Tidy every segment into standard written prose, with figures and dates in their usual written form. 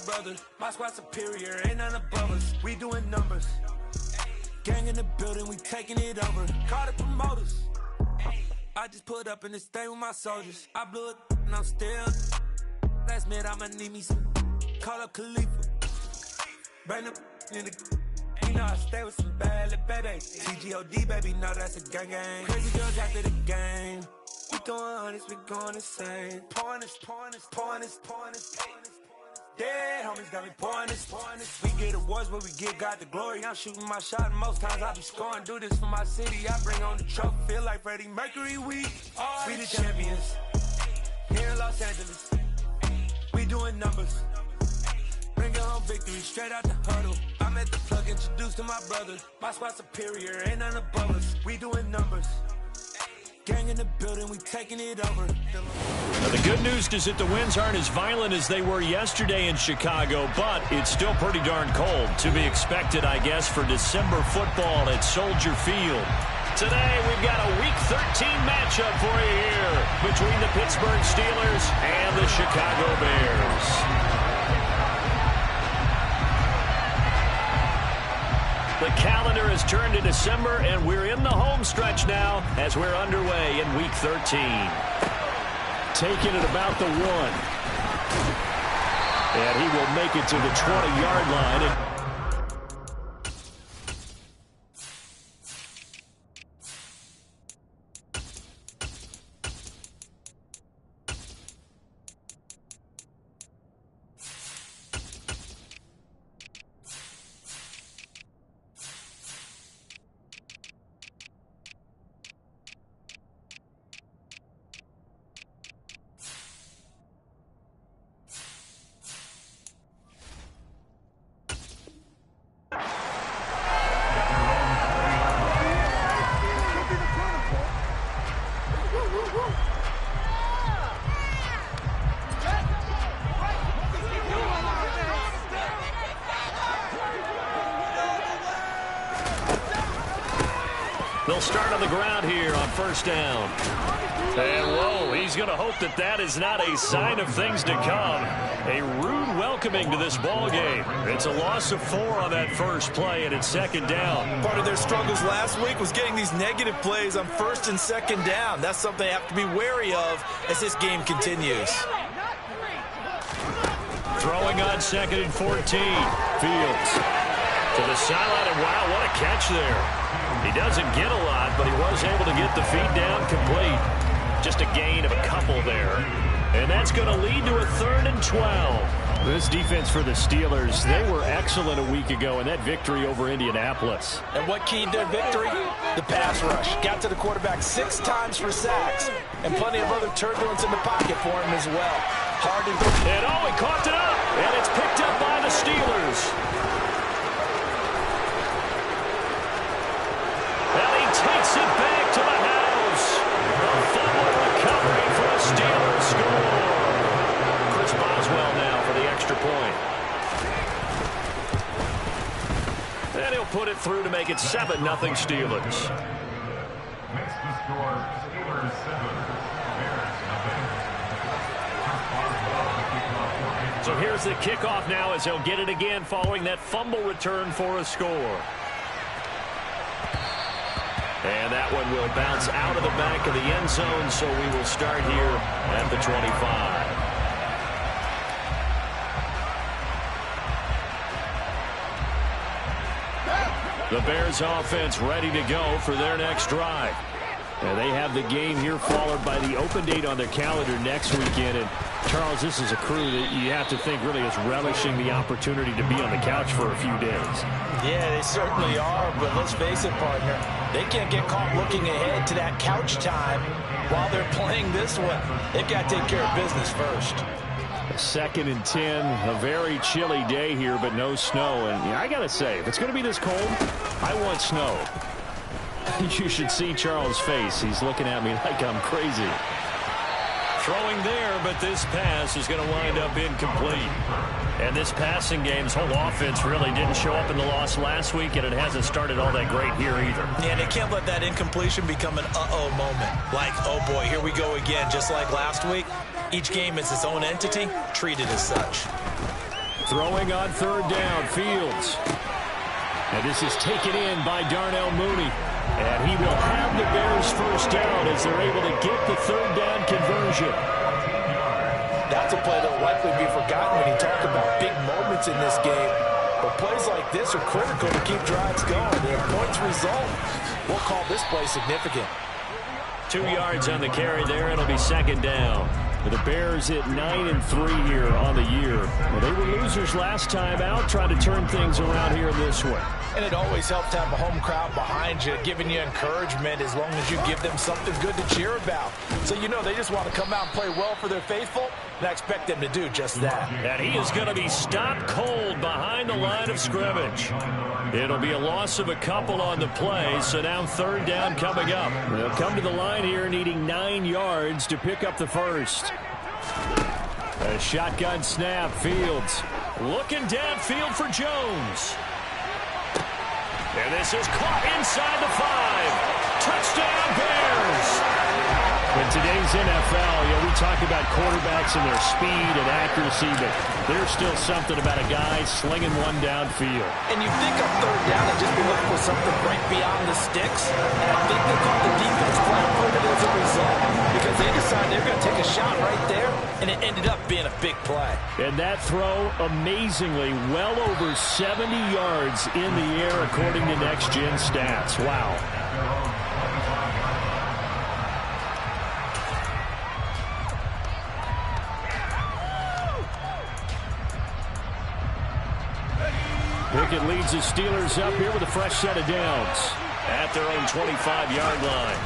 brother. My squad superior, ain't none above us. We doing numbers. Gang in the building, we taking it over. Call the promoters. I just put up in this thing with my soldiers. I blew it and I'm still. Last minute I'ma need me some. Call up Khalifa. Bring them in the. You know I stay with some bad little baby. TGOD baby, know that's a gang gang. Crazy girls after the game. We throwing hundreds, we going insane. Pouring this. Dead homies got me pouring this. We get awards, but we give God the glory. I'm shooting my shot, and most times I be scoring. Do this for my city, I bring on the trophy. Feel like Freddie Mercury, we the champions. Here in Los Angeles, we doing numbers. Bring home victory, straight out the huddle. I'm at the plug, introduced to my brother. My squad superior, ain't none above us. We doing numbers. Gang in the building, we taking it over. Now, the good news is that the winds aren't as violent as they were yesterday in Chicago, but it's still pretty darn cold. To be expected, I guess, for December football at Soldier Field. Today, we've got a Week 13 matchup for you here between the Pittsburgh Steelers and the Chicago Bears. The calendar has turned to December, and we're in the home stretch now as we're underway in Week 13. Taking it about the 1. And he will make it to the 20-yard line. They'll start on the ground here on first down. And, whoa, he's going to hope that that is not a sign of things to come. A rude welcoming to this ball game. It's a loss of 4 on that first play, and it's second down. Part of their struggles last week was getting these negative plays on first and second down. That's something they have to be wary of as this game continues. Throwing on second and 14. Fields to the sideline, and wow, what a catch there. He doesn't get a lot, but he was able to get the feed down complete. Just a gain of a couple there. And that's going to lead to a 3rd and 12. This defense for the Steelers, they were excellent a week ago in that victory over Indianapolis. And what keyed their victory? The pass rush. Got to the quarterback 6 times for sacks, and plenty of other turbulence in the pocket for him as well. Hard to... And oh, he caught it up, and it's picked up by the Steelers. Takes it back to the house. A fumble recovery for a Steelers score. Chris Boswell now for the extra point. And he'll put it through to make it 7-0 Steelers. Makes the score Steelers 7, Bears nothing. So here's the kickoff now as they'll get it again following that fumble return for a score. And that one will bounce out of the back of the end zone, so we will start here at the 25. The Bears offense ready to go for their next drive. And they have the game here followed by the open date on their calendar next weekend. And Charles, this is a crew that you have to think really is relishing the opportunity to be on the couch for a few days. Yeah, they certainly are, but let's face it, partner, they can't get caught looking ahead to that couch time while they're playing this one. They've got to take care of business first. 2nd and 10, a very chilly day here, but no snow. And I got to say, if it's going to be this cold, I want snow. You should see Charles' face. He's looking at me like I'm crazy. Throwing there, but this pass is going to wind up incomplete. And this passing game's whole offense really didn't show up in the loss last week, and it hasn't started all that great here either. Yeah, and they can't let that incompletion become an uh-oh moment. Like, oh boy, here we go again, just like last week. Each game is its own entity, treated as such. Throwing on third down, Fields. And this is taken in by Darnell Mooney. And he will have the Bears first down as they're able to get the third down conversion. That's a play that will likely be forgotten when you talk about big moments in this game. But plays like this are critical to keep drives going. And if points result, we'll call this play significant. 2 yards on the carry there. It'll be second down. The Bears at 9-3 here on the year. Well, they were losers last time out, trying to turn things around here this one. And it always helps to have a home crowd behind you, giving you encouragement as long as you give them something good to cheer about. So you know they just want to come out and play well for their faithful, and I expect them to do just that. And he is going to be stopped cold behind the line of scrimmage. It'll be a loss of a couple on the play, so now third down coming up. They'll come to the line here needing 9 yards to pick up the first. A shotgun snap, Fields. Looking downfield for Jones. And this is caught inside the 5. Touchdown, Bears! In today's NFL, we talk about quarterbacks and their speed and accuracy, but there's still something about a guy slinging one downfield. And you think on third down and just be looking for something right beyond the sticks, and I think they caught the defense flat-footed as a result because they decided they're going to take a shot right there, and it ended up being a big play. And that throw, amazingly, well over 70 yards in the air according to Next Gen Stats. Wow. Pickett leads the Steelers up here with a fresh set of downs at their own 25-yard line.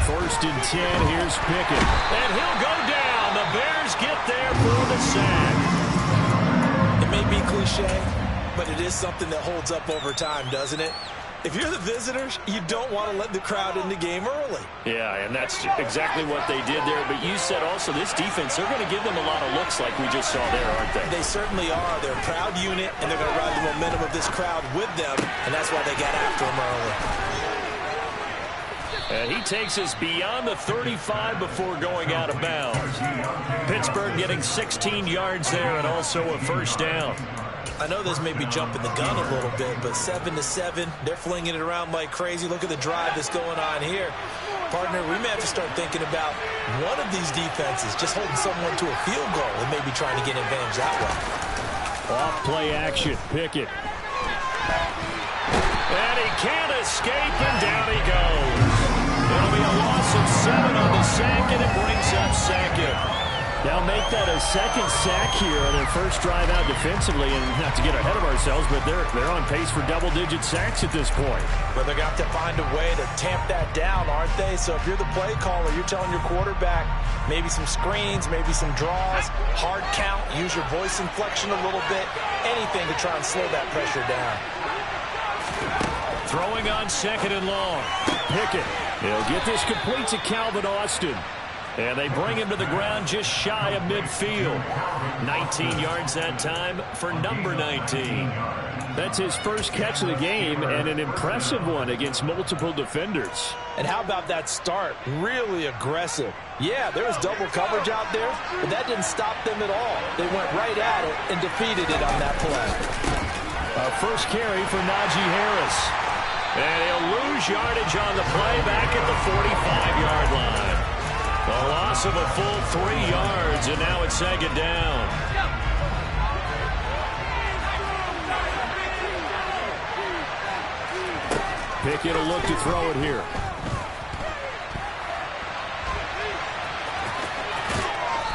1st and 10, here's Pickett. And he'll go down. The Bears get there for the sack. It may be cliche, but it is something that holds up over time, doesn't it? If you're the visitors, you don't want to let the crowd in the game early. Yeah, and that's exactly what they did there. But you said also this defense, they're going to give them a lot of looks like we just saw there, aren't they? They certainly are. They're a proud unit, and they're going to ride the momentum of this crowd with them, and that's why they got after them early. And he takes us beyond the 35 before going out of bounds. Pittsburgh getting 16 yards there and also a first down. I know this may be jumping the gun a little bit, but 7-7, they're flinging it around like crazy. Look at the drive that's going on here. Partner, we may have to start thinking about one of these defenses just holding someone to a field goal and maybe trying to get an advantage that way. Off play action, Pickett. And he can't escape, and down he goes. It'll be a loss of 7 on the sack, and it brings up second. They'll make that a second sack here on their first drive out defensively, and not to get ahead of ourselves, but they're on pace for double-digit sacks at this point. But they're going to have to find a way to tamp that down, aren't they? So if you're the play caller, you're telling your quarterback maybe some screens, maybe some draws, hard count, use your voice inflection a little bit, anything to try and slow that pressure down. Throwing on 2nd and long. Pickett. He'll get this complete to Calvin Austin. And they bring him to the ground just shy of midfield. 19 yards that time for number 19. That's his first catch of the game, and an impressive one against multiple defenders. And how about that start? Really aggressive. Yeah, there was double coverage out there, but that didn't stop them at all. They went right at it and defeated it on that play. First carry for Najee Harris. And he'll lose yardage on the play back at the 45-yard line. A loss of a full 3 yards, and now it's second down. Pickett will look to throw it here.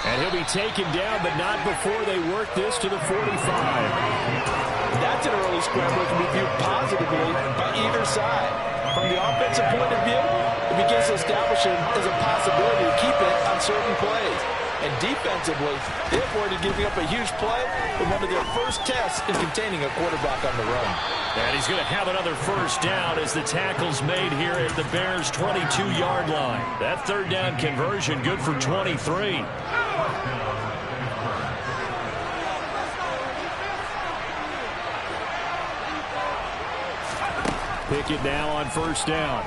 And he'll be taken down, but not before they work this to the 45. That's an early scramble that can be viewed positively by either side. From the offensive point of view, it begins to establish it as a possibility to keep it on certain plays. And defensively, they avoided giving up a huge play with one of their first tests in containing a quarterback on the run. And he's going to have another first down as the tackle's made here at the Bears' 22-yard line. That third down conversion good for 23. Pickett now on first down.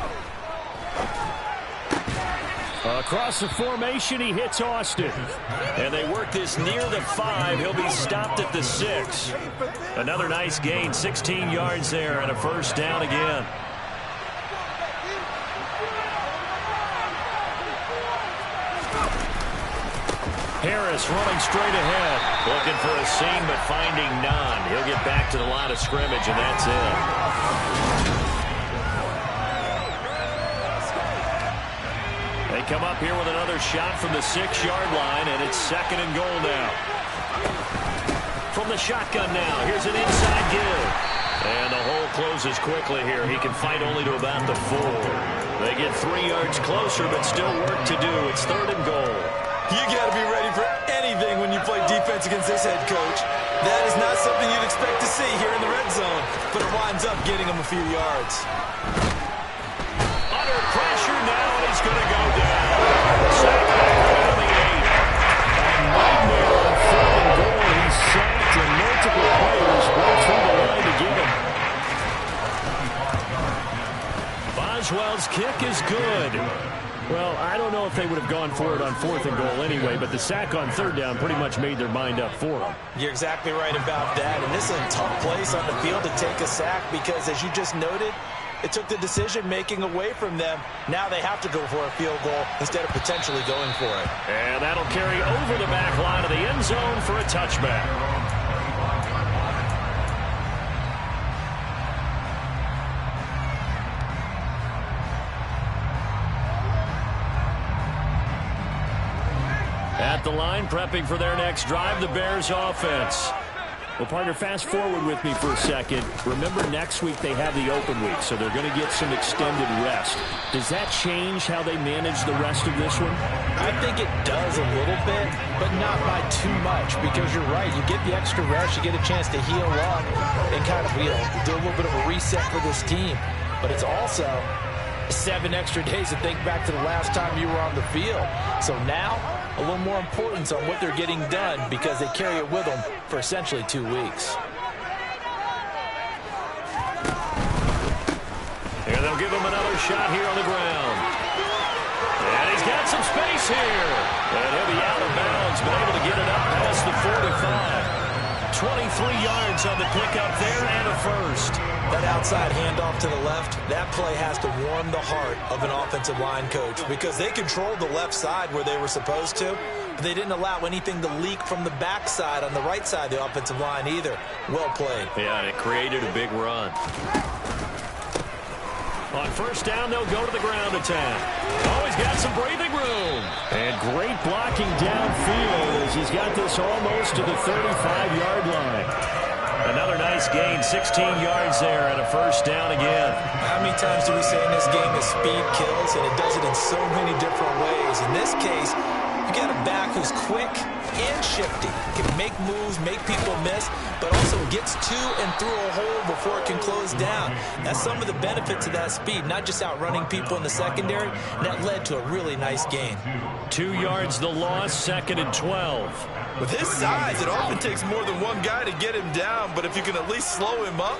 Across the formation, he hits Austin. And they work this near the 5. He'll be stopped at the 6. Another nice gain, 16 yards there, and a first down again. Harris running straight ahead. Looking for a seam, but finding none. He'll get back to the line of scrimmage, and that's it. They come up here with another shot from the 6-yard line, and it's 2nd and goal now. From the shotgun now, here's an inside give. And the hole closes quickly here. He can fight only to about the 4. They get 3 yards closer, but still work to do. It's 3rd and goal. You got to be ready for anything when you play defense against this head coach. That is not something you'd expect to see here in the red zone, but it winds up getting him a few yards. Under pressure now, and he's going to go down. Sacked back around the 8. A nightmare on 3rd and goal. He's sacked, and multiple players broke through the line to get him. Boswell's kick is good. Well, I don't know if they would have gone for it on 4th and goal anyway, but the sack on 3rd down pretty much made their mind up for them. You're exactly right about that, and this is a tough place on the field to take a sack because, as you just noted, it took the decision-making away from them. Now they have to go for a field goal instead of potentially going for it. And that'll carry over the back line of the end zone for a touchback. At the line, prepping for their next drive, the Bears offense. Well, partner, fast forward with me for a second. Remember, next week they have the open week, so they're going to get some extended rest. Does that change how they manage the rest of this one? I think it does a little bit, but not by too much, because you're right. You get the extra rest, you get a chance to heal up and kind of do a little bit of a reset for this team. But it's also 7 extra days to think back to the last time you were on the field. So now, a little more importance on what they're getting done because they carry it with them for essentially 2 weeks. And they'll give him another shot here on the ground. And he's got some space here. And he'll be out of bounds, but able to get it up past the 45. 23 yards on the pickup there and a first. That outside handoff to the left, that play has to warm the heart of an offensive line coach because they controlled the left side where they were supposed to, but they didn't allow anything to leak from the backside on the right side of the offensive line either. Well played. Yeah, and it created a big run. On first down, they'll go to the ground attack. Oh, he's got some breathing room. And great blocking downfield as he's got this almost to the 35-yard line. Another nice gain, 16 yards there, and a first down again. How many times do we say in this game that speed kills, and it does it in so many different ways? In this case, you got a back who's quick and shifty. Can make moves, make people miss, but also gets to and through a hole before it can close down. That's some of the benefits of that speed, not just outrunning people in the secondary, and that led to a really nice gain. 2 yards the loss, 2nd and 12. With his size, it often takes more than one guy to get him down, but if you can at least slow him up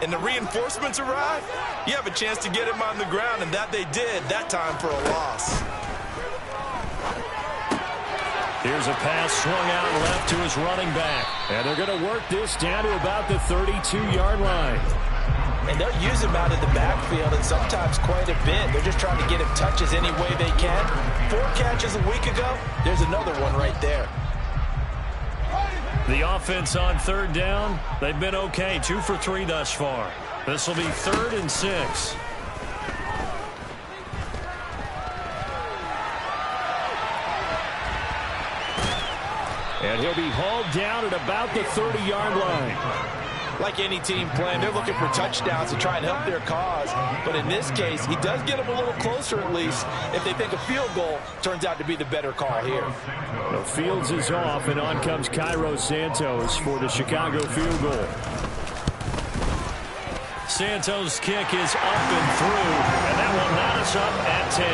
and the reinforcements arrive, you have a chance to get him on the ground, and that they did, that time for a loss. Here's a pass swung out left to his running back. And they're going to work this down to about the 32-yard line. And they'll use him out of the backfield, and sometimes quite a bit. They're just trying to get him touches any way they can. 4 catches a week ago, there's another one right there. The offense on 3rd down, they've been okay, 2 for 3 thus far. This will be 3rd and 6. And he'll be hauled down at about the 30-yard line. Like any team playing, they're looking for touchdowns to try and help their cause. But in this case, he does get them a little closer at least if they think a field goal turns out to be the better call here. The Fields is off, and on comes Cairo Santos for the Chicago field goal. Santos' kick is up and through, and that will knot us up at 10.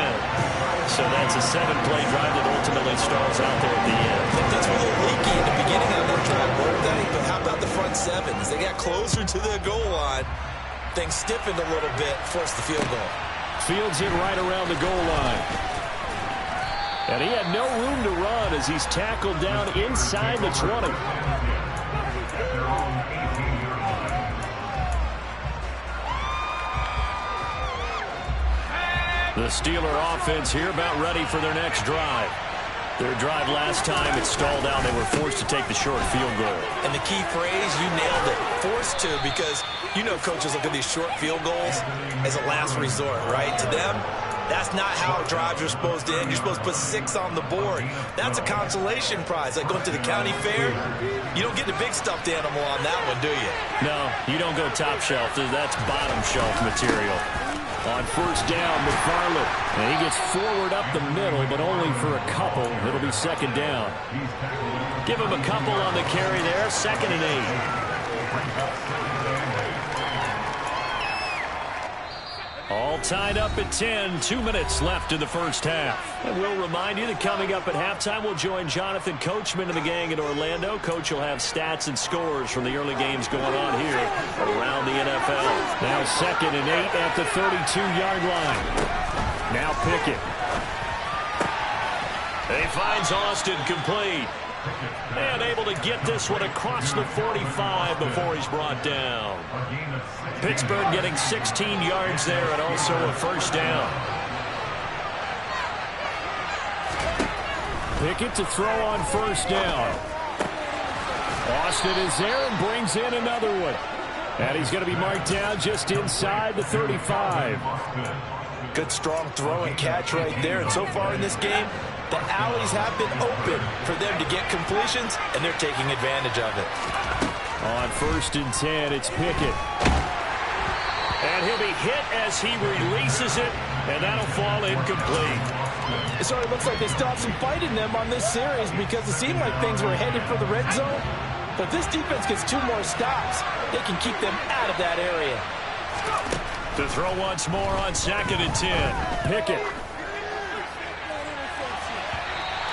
So that's a 7-play drive that ultimately stalls out there at the end. I think that's a little leaky in the beginning of their drive, weren't they? But how about the front 7? As they got closer to the goal line, things stiffened a little bit, forced the field goal. Fields in right around the goal line. And he had no room to run as he's tackled down inside the 20. The Steeler offense here about ready for their next drive. Their drive last time, it stalled out. They were forced to take the short field goal. And the key phrase, you nailed it, forced to, because you know coaches look at these short field goals as a last resort, right? To them, that's not how drives are supposed to end. You're supposed to put 6 on the board. That's a consolation prize. Like going to the county fair, you don't get the big stuffed animal on that one, do you? No, you don't go top shelf. That's bottom shelf material. On first down, McFarland. And he gets forward up the middle, but only for a couple. It'll be second down. Give him a couple on the carry there. 2nd and 8. All tied up at 10. 2 minutes left in the first half. And we'll remind you that coming up at halftime, we'll join Jonathan Coachman and the gang in Orlando. Coach will have stats and scores from the early games going on here around the NFL. Now 2nd and 8 at the 32-yard line. Now Pickett. He finds Austin complete. And able to get this one across the 45 before he's brought down. Pittsburgh getting 16 yards there and also a first down. Pickett to throw on first down. Austin is there and brings in another one. And he's going to be marked down just inside the 35. Good strong throw and catch right there. And so far in this game, the alleys have been open for them to get completions, and they're taking advantage of it. On 1st and 10, it's Pickett. And he'll be hit as he releases it, and that'll fall incomplete. It sort of looks like they still have some fight in them on this series because it seemed like things were headed for the red zone. But if this defense gets 2 more stops, they can keep them out of that area. To throw once more on 2nd and 10. Pickett.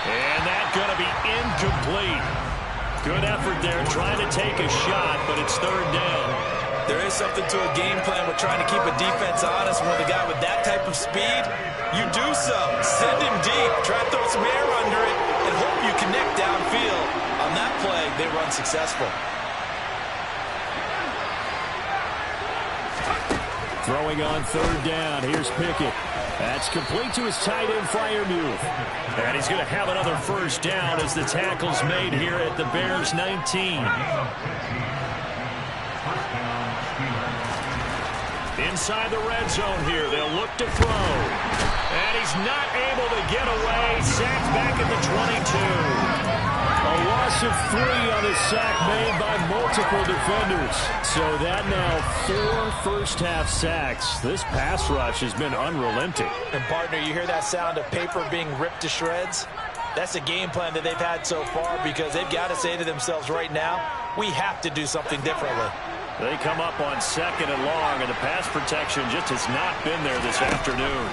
And that's going to be incomplete. Good effort there trying to take a shot, but it's 3rd down. There is something to a game plan with trying to keep a defense honest. When with a guy with that type of speed, you do so. Send him deep, try to throw some air under it, and hope you connect downfield. On that play, they run successful. Throwing on 3rd down. Here's Pickett. That's complete to his tight end, Freiermuth. And he's going to have another first down as the tackle's made here at the Bears' 19. Inside the red zone here. They'll look to throw. And he's not able to get away. Sacked back at the 22. A loss of 3 on a sack made by multiple defenders. So that now 4 first-half sacks. This pass rush has been unrelenting. And, partner, you hear that sound of paper being ripped to shreds? That's a game plan that they've had so far because they've got to say to themselves right now, we have to do something differently. They come up on 2nd and long, and the pass protection just has not been there this afternoon.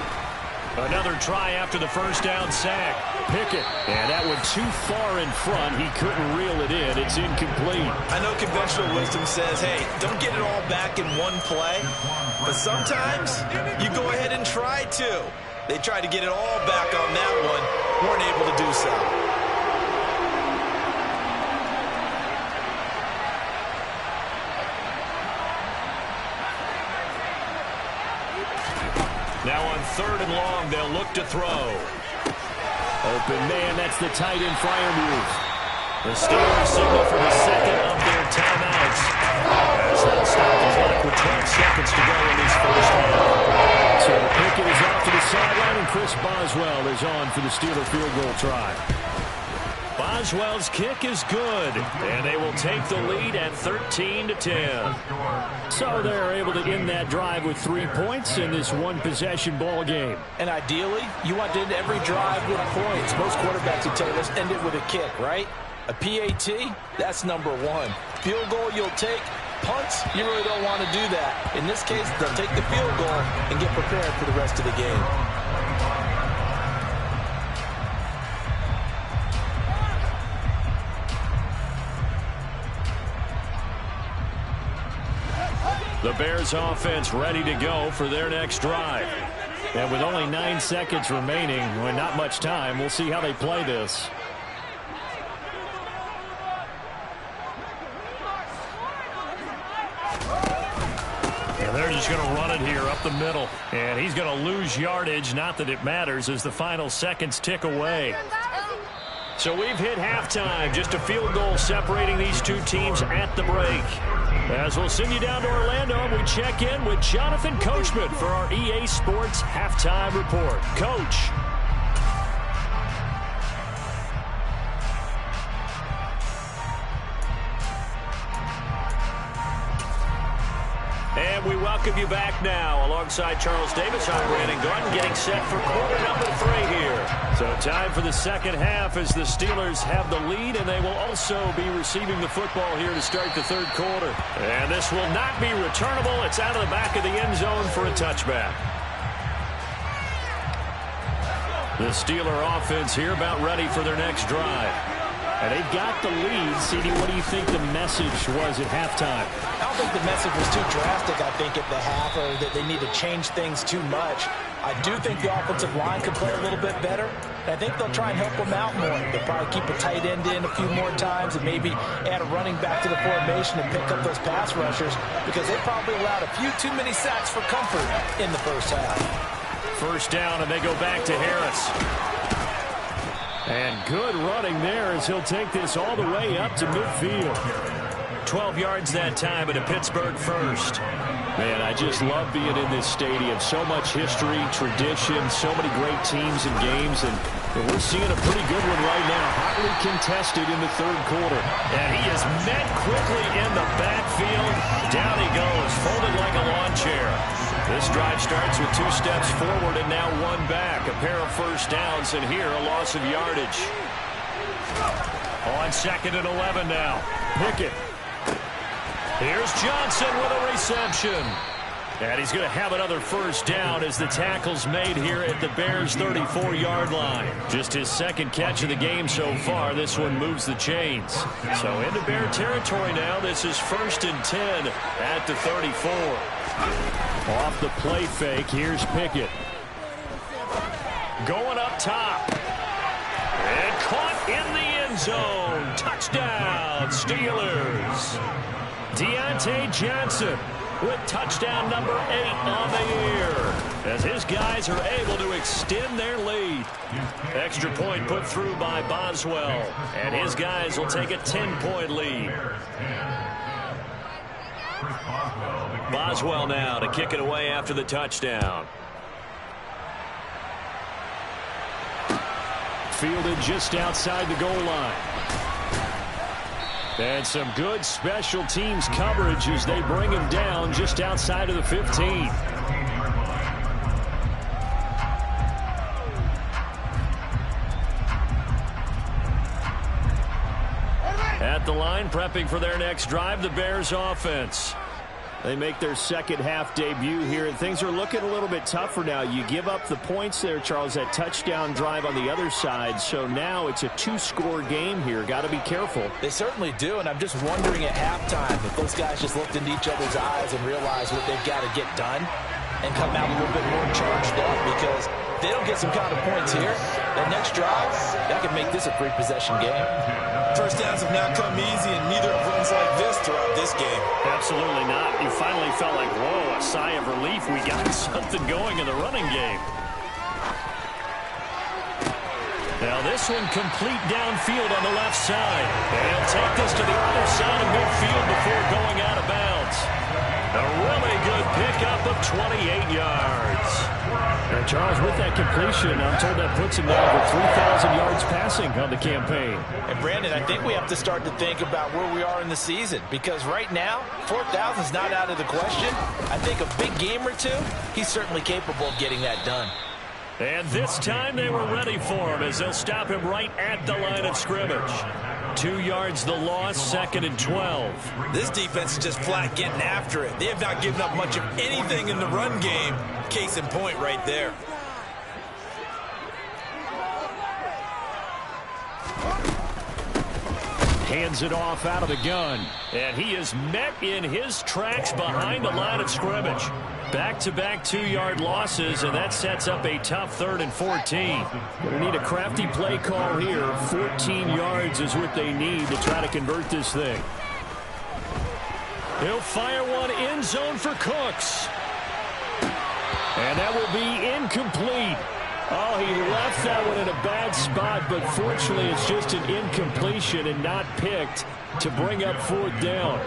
Another try after the first down sack. Pickett. And that one too far in front. He couldn't reel it in. It's incomplete. I know conventional wisdom says, hey, don't get it all back in one play. But sometimes you go ahead and try to. They tried to get it all back on that one. Weren't able to do so. Now on 3rd and long, they'll look to throw. Open man, that's the tight end, Freiermuth. The Steelers signal for the 2nd of their timeouts. As they'll stop the clock with 12 seconds to go in this first half. So Pickett is off to the sideline, and Chris Boswell is on for the Steeler field goal try. Boswell's kick is good, and they will take the lead at 13-10. So they're able to end that drive with 3 points in this one-possession ball game. And ideally, you want to end every drive with points. Most quarterbacks would tell you, let's end it with a kick, right? A PAT, that's number 1. Field goal you'll take. Punts, you really don't want to do that. In this case, they'll take the field goal and get prepared for the rest of the game. The Bears offense ready to go for their next drive. And with only 9 seconds remaining, well, not much time, we'll see how they play this. And they're just going to run it here up the middle. And he's going to lose yardage. Not that it matters as the final seconds tick away. So we've hit halftime. Just a field goal separating these two teams at the break. As we'll send you down to Orlando, we check in with Jonathan Coachman for our EA Sports Halftime Report. Coach. And we welcome you back now. Alongside Charles Davis, I'm Brandon Gaudin, getting set for quarter number 3 here. So time for the second half as the Steelers have the lead, and they will also be receiving the football here to start the third quarter. And this will not be returnable. It's out of the back of the end zone for a touchback. The Steeler offense here about ready for their next drive. And they've got the lead. CD, what do you think the message was at halftime? I don't think the message was too drastic, I think, at the half, or that they need to change things too much. I do think the offensive line could play a little bit better. And I think they'll try and help them out more. They'll probably keep a tight end in a few more times and maybe add a running back to the formation and pick up those pass rushers, because they probably allowed a few too many sacks for comfort in the first half. First down, and they go back to Harris. And good running there as he'll take this all the way up to midfield. 12 yards that time, and a Pittsburgh first. Man, I just love being in this stadium. So much history, tradition, so many great teams and games, and we're seeing a pretty good one right now. Hotly contested in the third quarter. And he is met quickly in the backfield. Down he goes, folded like a lawn chair. This drive starts with 2 steps forward and now 1 back. A pair of first downs, and here a loss of yardage. On 2nd and 11 now. Pickett. Here's Johnson with a reception. And he's going to have another first down as the tackle's made here at the Bears' 34-yard line. Just his second catch of the game so far. This one moves the chains. So into Bear territory now. This is 1st and 10 at the 34. Off the play fake, here's Pickett. Going up top. And caught in the end zone. Touchdown, Steelers. Deontay Johnson with touchdown number 8 on the year, as his guys are able to extend their lead. Extra point put through by Boswell, and his guys will take a 10-point lead. Boswell now to kick it away after the touchdown. Fielded just outside the goal line. And some good special teams coverage as they bring him down just outside of the 15. At the line, prepping for their next drive, the Bears offense. They make their second half debut here, and things are looking a little bit tougher now. You give up the points there, Charles, that touchdown drive on the other side. So now it's a 2-score game here. Got to be careful. They certainly do, and I'm just wondering at halftime if those guys just looked into each other's eyes and realized what they've got to get done and come out a little bit more charged up, because if they don't get some kind of points here, that next drive, that could make this a 3-possession game. First downs have not come easy, and neither have runs like this throughout this game. Absolutely not. You finally felt like, whoa, a sigh of relief. We got something going in the running game. Now this one complete downfield on the left side. And he'll take this to the other side of midfield before going out of bounds. A really good pickup of 28 yards. And Charles, with that completion, I'm told that puts him now over 3,000 yards passing on the campaign. And Brandon, I think we have to start to think about where we are in the season, because right now, 4,000 is not out of the question. I think a big game or two, he's certainly capable of getting that done. And this time they were ready for him as they'll stop him right at the line of scrimmage. 2 yards the loss, 2nd and 12. This defense is just flat getting after it. They have not given up much of anything in the run game. Case in point right there. Hands it off out of the gun. And he is met in his tracks behind the line of scrimmage. Back-to-back 2-yard losses, and that sets up a tough 3rd and 14. They need a crafty play call here. 14 yards is what they need to try to convert this thing. He'll fire one end zone for Cooks. And that will be incomplete. Oh, he left that one in a bad spot, but fortunately it's just an incompletion and not picked to bring up 4th down.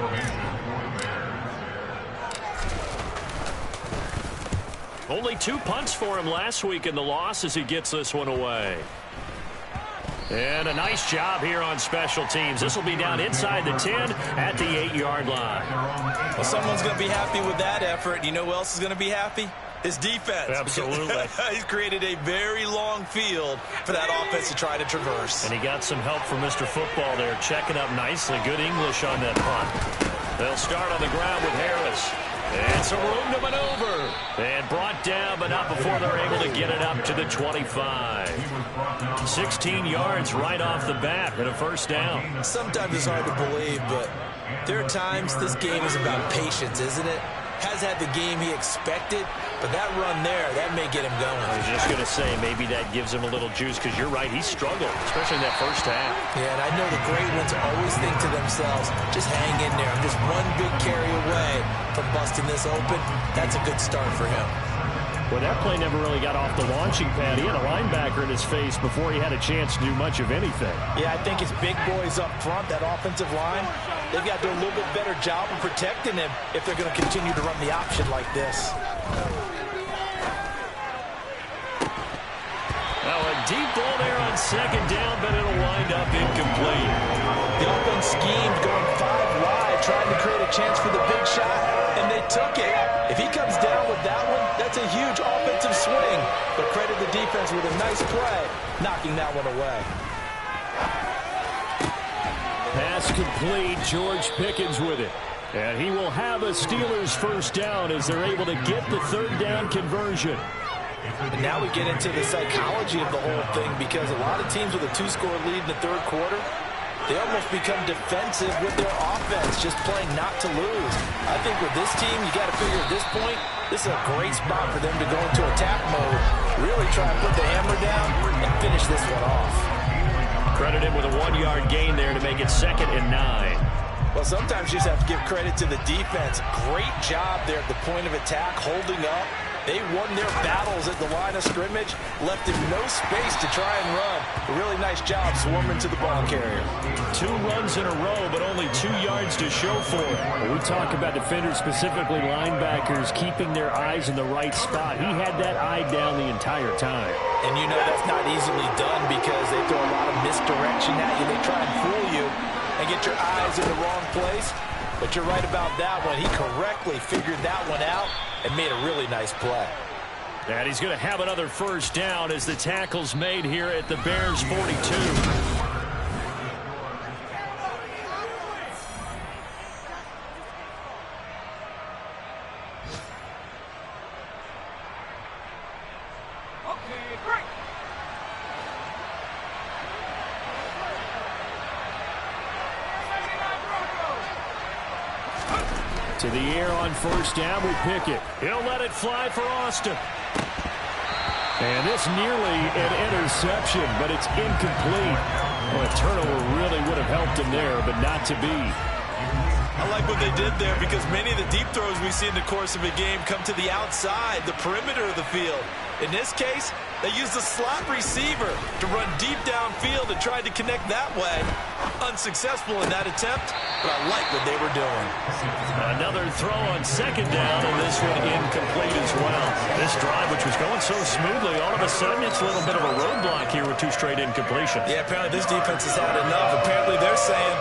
Only 2 punts for him last week in the loss as he gets this one away. And a nice job here on special teams. This will be down inside the 10 at the 8-yard line. Well, someone's going to be happy with that effort. You know who else is going to be happy? His defense. Absolutely. He's created a very long field for that offense to try to traverse. And he got some help from Mr. Football there, checking up nicely. Good English on that punt. They'll start on the ground with Harris. And some room to maneuver. And brought down, but not before they're able to get it up to the 25. 16 yards right off the bat and a 1st down. Sometimes it's hard to believe, but there are times this game is about patience, isn't it? Has had the game he expected, but that run there, that may get him going. I was just going to say, maybe that gives him a little juice, because you're right, he struggled, especially in that 1st half. Yeah, and I know the great ones always think to themselves, just hang in there. I'm just one big carry away from busting this open. That's a good start for him. Well, that play never really got off the launching pad. He had a linebacker in his face before he had a chance to do much of anything. Yeah, I think his big boys up front, that offensive line, they've got to do a little bit better job of protecting him if they're going to continue to run the option like this. Now a deep ball there on 2nd down, but it'll wind up incomplete. The offense schemed going 5 wide, trying to create a chance for the big shot, and they took it. If he comes down with that one, that's a huge offensive swing. But credit the defense with a nice play, knocking that one away. Pass complete, George Pickens with it. And he will have a Steelers 1st down as they're able to get the 3rd down conversion. And now we get into the psychology of the whole thing, because a lot of teams with a 2-score lead in the 3rd quarter, they almost become defensive with their offense, just playing not to lose. I think with this team, you got to figure at this point, this is a great spot for them to go into attack mode, really try and put the hammer down and finish this one off. Credit him with a 1-yard gain there to make it 2nd and 9. Well, sometimes you just have to give credit to the defense. Great job there at the point of attack, holding up. They won their battles at the line of scrimmage, left him no space to try and run. A really nice job swarming to the ball carrier. 2 runs in a row, but only 2 yards to show for it. When we talk about defenders, specifically linebackers, keeping their eyes in the right spot. He had that eye down the entire time. And you know that's not easily done, because they throw a lot of misdirection at you. They try and fool you and get your eyes in the wrong place. But you're right about that one. He correctly figured that one out and made a really nice play. And he's going to have another 1st down as the tackle's made here at the Bears 42. To the air on 1st down with Pickett. He'll let it fly for Austin. And this nearly an interception, but it's incomplete. Well, a turnover really would have helped him there, but not to be. I like what they did there, because many of the deep throws we see in the course of a game come to the outside, the perimeter of the field. In this case, they used the slot receiver to run deep downfield and tried to connect that way. Unsuccessful in that attempt, but I like what they were doing. Another throw on 2nd down, and this one incomplete as well. This drive, which was going so smoothly, all of a sudden it's a little bit of a roadblock here with 2 straight incompletions. Yeah, apparently this defense has had enough. Apparently they're saying,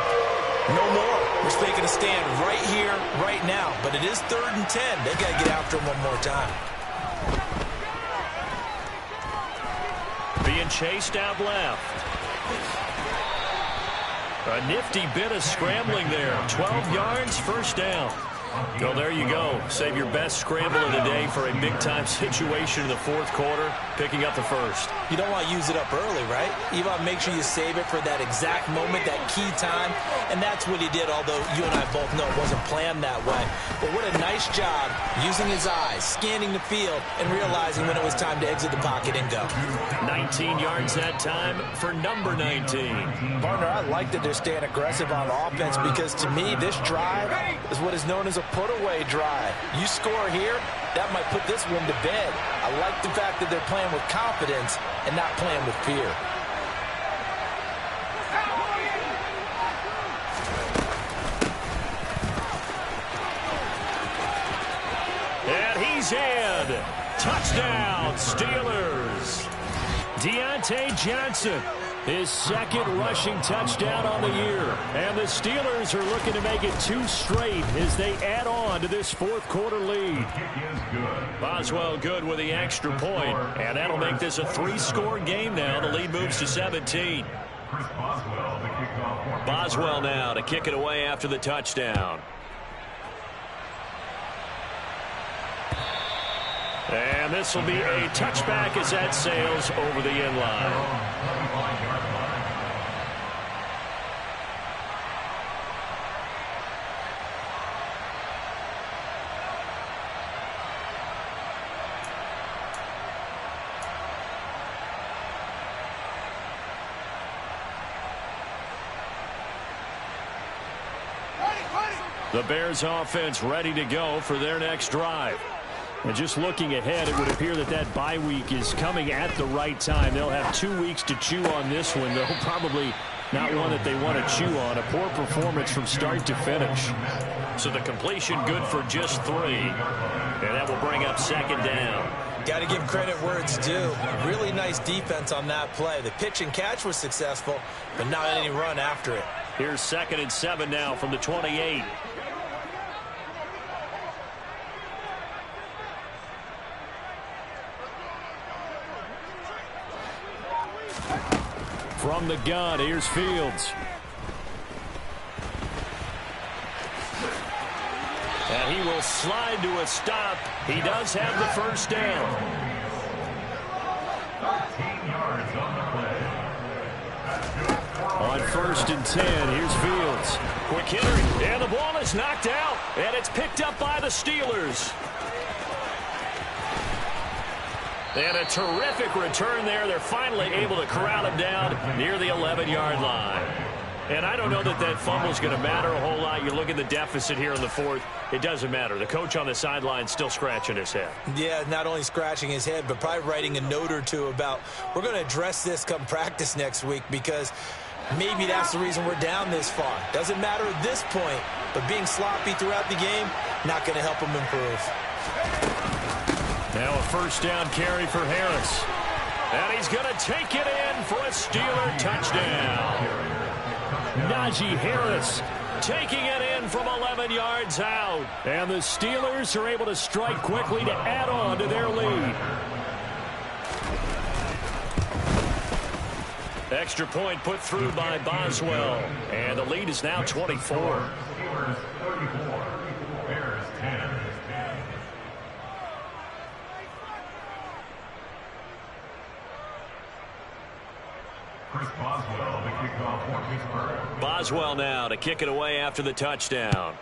no more. We're taking a stand right here, right now. But it is 3rd and 10. They got to get after him one more time. Being chased out left. A nifty bit of scrambling there. 12 yards, 1st down. Well, there you go. Save your best scramble of the day for a big-time situation in the fourth quarter, picking up the first. You don't want to use it up early, right? You want to make sure you save it for that exact moment, that key time, and that's what he did, although you and I both know it wasn't planned that way. But what a nice job using his eyes, scanning the field, and realizing when it was time to exit the pocket and go. 19 yards that time for number 19. Partner, I like that they're staying aggressive on offense because, to me, this drive is what is known as a put-away drive. You score here, that might put this one to bed. I like the fact that they're playing with confidence and not playing with fear. And he's in. Touchdown, Steelers. Deontay Johnson, his second rushing touchdown on the year. And the Steelers are looking to make it 2 straight as they add on to this fourth quarter lead. Boswell good with the extra point, and that'll make this a 3-score game now. The lead moves to 17. Boswell now to kick it away after the touchdown. And this will be a touchback as that sails over the end line. The Bears offense ready to go for their next drive. And just looking ahead, it would appear that that bye week is coming at the right time. They'll have 2 weeks to chew on this one, though probably not one that they want to chew on. A poor performance from start to finish. So the completion good for just 3. And that will bring up second down. Got to give credit where it's due. Really nice defense on that play. The pitch and catch was successful, but not any run after it. Here's 2nd and 7 now from the 28. From the gun, here's Fields. And he will slide to a stop. He does have the first down. 13 yards on the play. On 1st and 10, here's Fields. Quick hitter, and the ball is knocked out, and it's picked up by the Steelers. And a terrific return there. They're finally able to corral him down near the 11-yard line. And I don't know that that fumble is going to matter a whole lot. You look at the deficit here in the fourth. It doesn't matter. The coach on the sideline still scratching his head. Yeah, not only scratching his head, but probably writing a note or two about we're going to address this come practice next week because maybe that's the reason we're down this far. Doesn't matter at this point, but being sloppy throughout the game, not going to help him improve. Now a first down carry for Harris. And he's going to take it in for a Steeler touchdown. Najee Harris taking it in from 11 yards out. And the Steelers are able to strike quickly to add on to their lead. Extra point put through by Boswell. And the lead is now 24. Steelers 34, Bears 10. Chris Boswell, the kickoff for Pittsburgh. Boswell now to kick it away after the touchdown.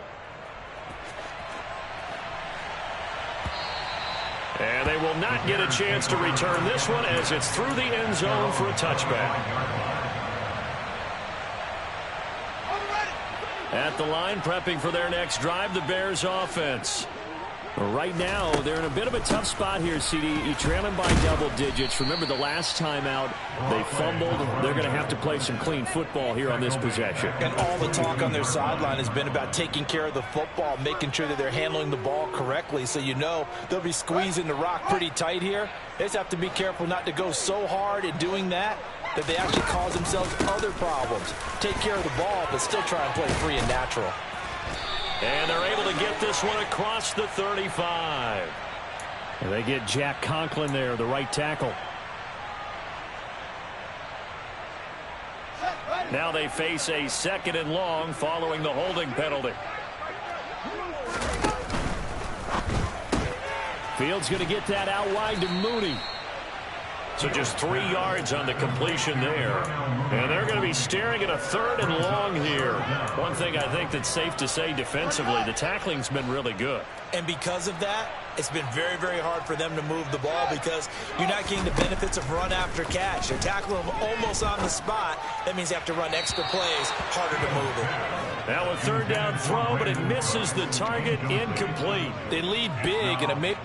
And they will not get a chance to return this one as it's through the end zone for a touchback. At the line, prepping for their next drive, the Bears offense. Right now, they're in a bit of a tough spot here, CD. You're trailing by double digits. Remember, the last time out, they fumbled. They're going to have to play some clean football here on this possession. And all the talk on their sideline has been about taking care of the football, making sure that they're handling the ball correctly. So you know they'll be squeezing the rock pretty tight here. They just have to be careful not to go so hard in doing that they actually cause themselves other problems. Take care of the ball, but still try and play free and natural. And they're able to get this one across the 35. And they get Jack Conklin there, the right tackle. Now they face a 2nd and long following the holding penalty. Fields going to get that out wide to Mooney. So just 3 yards on the completion there. And they're going to be staring at a 3rd and long here. One thing I think that's safe to say defensively, the tackling's been really good. And because of that, it's been very, very hard for them to move the ball because you're not getting the benefits of run after catch. They're tackling them almost on the spot. That means you have to run extra plays, harder to move it. Now a 3rd down throw, but it misses the target, incomplete. They lead big, and it may...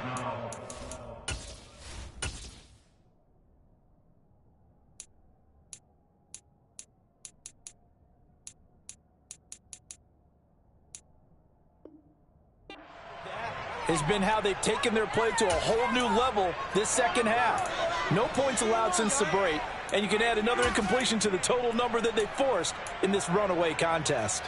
has been how they've taken their play to a whole new level this second half. No points allowed since the break, and you can add another incompletion to the total number that they forced in this runaway contest.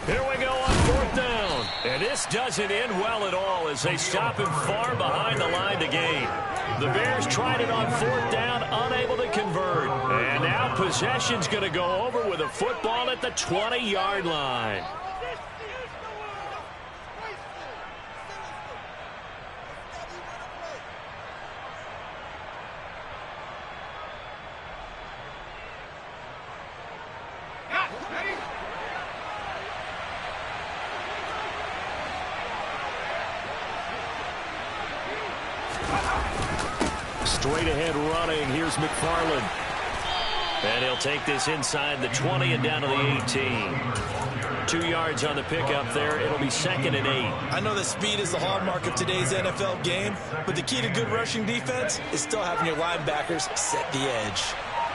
Here we go on 4th down. And this doesn't end well at all as they stop him far behind the line to gain. The Bears tried it on 4th down, unable to convert. And now possession's going to go over with a football at the 20-yard line. Straight ahead running. Here's McFarland. And he'll take this inside the 20 and down to the 18. 2 yards on the pickup there. It'll be 2nd and 8. I know that speed is the hallmark of today's NFL game, but the key to good rushing defense is still having your linebackers set the edge.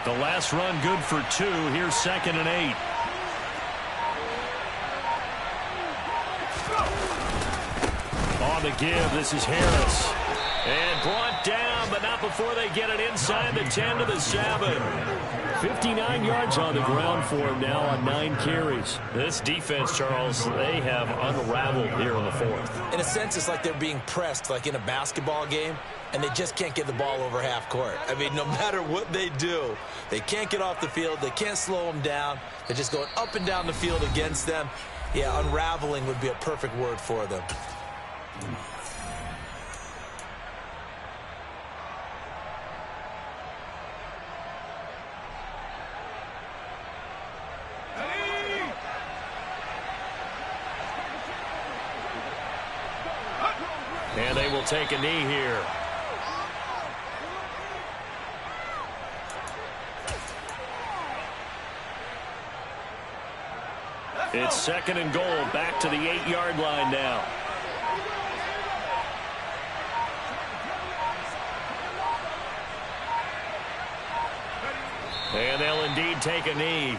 The last run good for 2. Here's 2nd and 8. On the give, this is Harris. And brought down, but not before they get it inside the 10 to the 7. 59 yards on the ground for him now on 9 carries. This defense, Charles, they have unraveled here in the 4th. In a sense, it's like they're being pressed like in a basketball game, and they just can't get the ball over half court. I mean, no matter what they do, they can't get off the field. They can't slow them down. They're just going up and down the field against them. Yeah, unraveling would be a perfect word for them. And they will take a knee here. It's 2nd and goal, back to the 8-yard line now. And they'll indeed take a knee.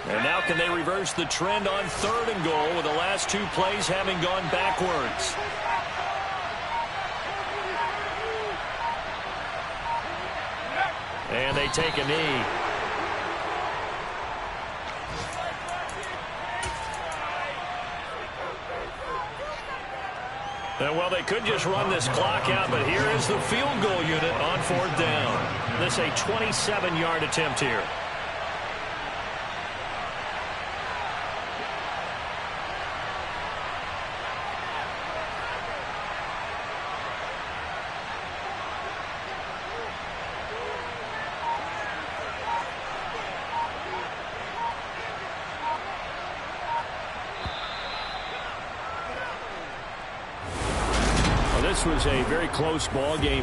And now can they reverse the trend on 3rd and goal with the last 2 plays having gone backwards? And they take a knee. Well, they could just run this clock out, but here is the field goal unit on 4th down. This a 27-yard attempt here. This was a very close ball game.